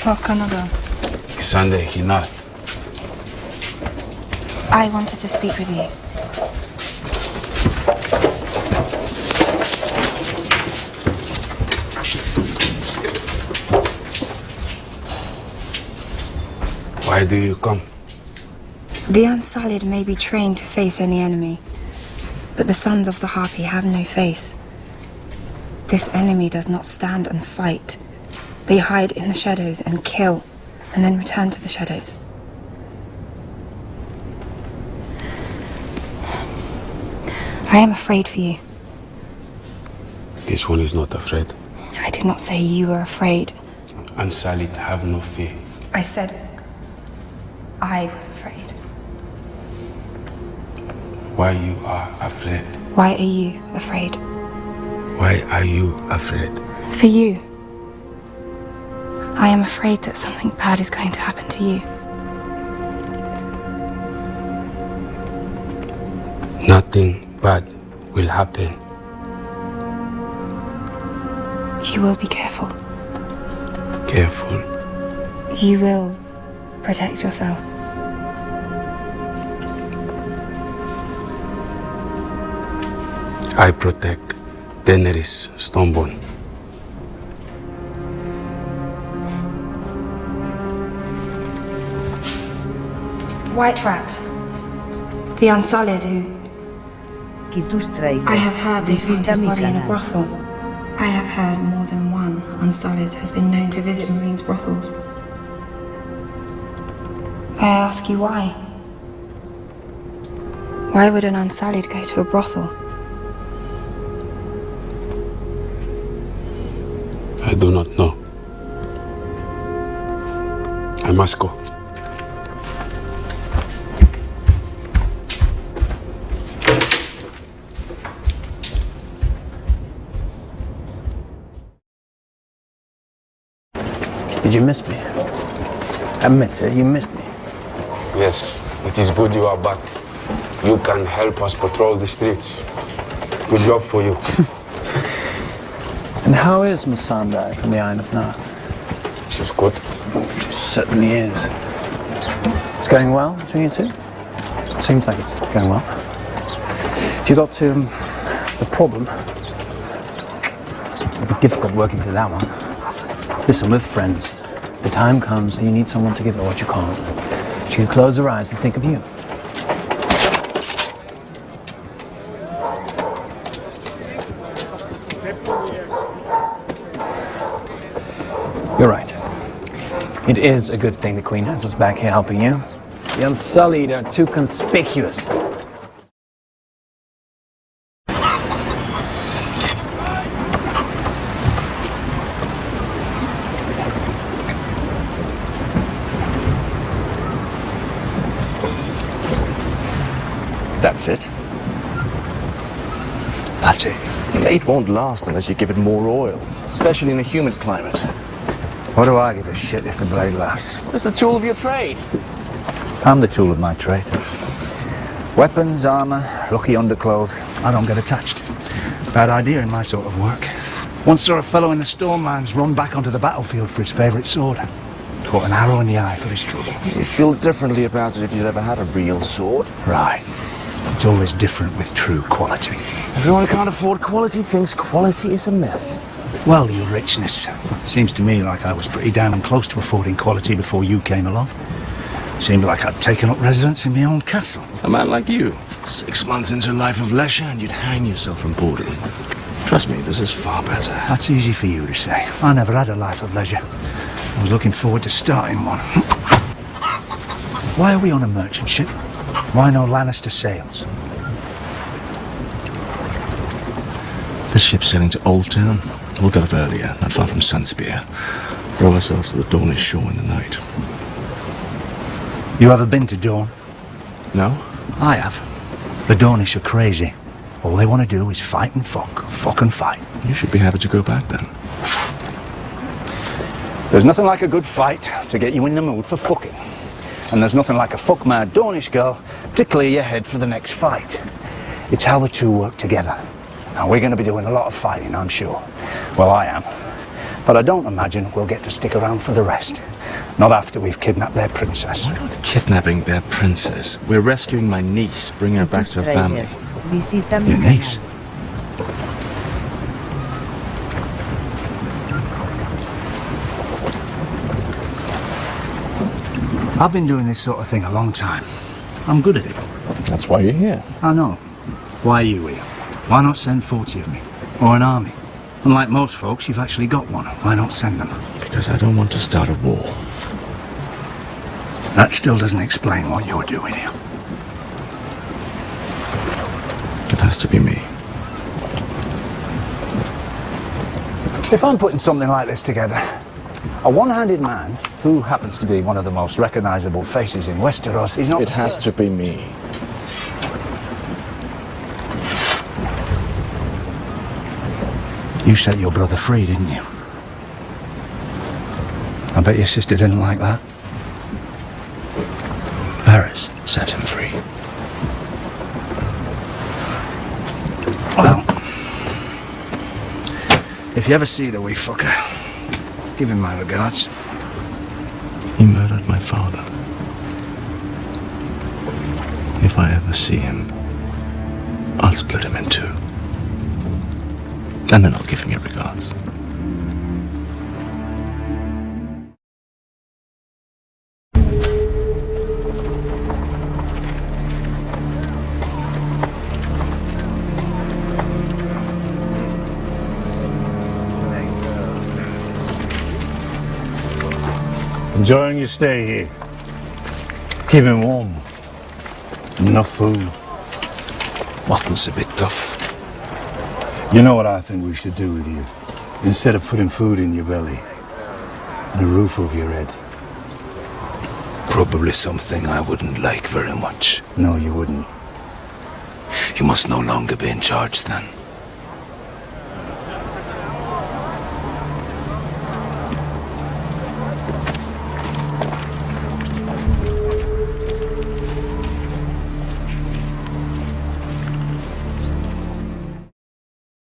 o'clock another. Sunday, final. I wanted to speak with you. Why do you come? The Unsullied may be trained to face any enemy, but the sons of the Harpy have no face. This enemy does not stand and fight. They hide in the shadows and kill, and then return to the shadows. I am afraid for you. This one is not afraid. I did not say you were afraid. Unsullied have no fear. I said I was afraid. Why you are afraid? Why are you afraid? Why are you afraid? For you. I am afraid that something bad is going to happen to you. Nothing bad will happen. You will be careful. Careful. You will protect yourself. I protect Daenerys Stoneborn. White Rat, the Unsullied who... I have heard they found his body in a brothel. I have heard more than one Unsullied has been known to visit Marines' brothels. I ask you why? Why would an Unsullied go to a brothel? I do not know. I must go. Did you miss me? Admit it, you missed me. Yes, it is good you are back. You can help us patrol the streets. Good job for you. And how is Missandei from the Iron of North? She's good. She certainly is. It's going well between you two? It seems like it's going well. If you got to the problem, it'll be difficult working through that one. Listen, we're friends. The time comes and you need someone to give her what you can't. She can close her eyes and think of you. You're right. It is a good thing the Queen has us back here helping you. The Unsullied are too conspicuous. That's it. That's it. The blade won't last unless you give it more oil, especially in a humid climate. What do I give a shit if the blade lasts? It's the tool of your trade. I'm the tool of my trade. Weapons, armor, lucky underclothes. I don't get attached. Bad idea in my sort of work. Once saw a fellow in the Stormlands run back onto the battlefield for his favourite sword. Caught an arrow in the eye for his trouble. You'd feel differently about it if you'd ever had a real sword. Right. It's always different with true quality. Everyone can't afford quality thinks quality is a myth. Well, your richness. Seems to me like I was pretty damn close to affording quality before you came along. Seemed like I'd taken up residence in my own castle. A man like you. 6 months into a life of leisure and you'd hang yourself from boredom. Trust me, this is far better. That's easy for you to say. I never had a life of leisure. I was looking forward to starting one. Why are we on a merchant ship? Why no Lannister sails? The ship's sailing to Old Town. We'll get off earlier, not far from Sunspear. Row ourselves to the Dornish shore in the night. You ever been to Dorne? No? I have. The Dornish are crazy. All they want to do is fight and fuck. Fuck and fight. You should be happy to go back then. There's nothing like a good fight to get you in the mood for fucking. And there's nothing like a fuck-mad Dornish girl to clear your head for the next fight. It's how the two work together. Now, we're going to be doing a lot of fighting, I'm sure. Well, I am. But I don't imagine we'll get to stick around for the rest. Not after we've kidnapped their princess. We're not kidnapping their princess. We're rescuing my niece, bringing her back to her family. Visita mi Your canal. niece? I've been doing this sort of thing a long time. I'm good at it. That's why you're here. I know. Why are you here? Why not send 40 of me? Or an army? Unlike most folks, you've actually got one. Why not send them? Because I don't want to start a war. That still doesn't explain what you're doing here. It has to be me. If I'm putting something like this together, a one-handed man who happens to be one of the most recognizable faces in Westeros is not... It has to be me. You set your brother free, didn't you? I bet your sister didn't like that. Paris set him free. Well, if you ever see the wee fucker, give him my regards. He murdered my father. If I ever see him, I'll split him in two. And then I'll give him your regards. Enjoying your stay here. Keeping warm. Enough food. Mutton's a bit tough. You know what I think we should do with you? Instead of putting food in your belly and a roof over your head. Probably something I wouldn't like very much. No, you wouldn't. You must no longer be in charge then.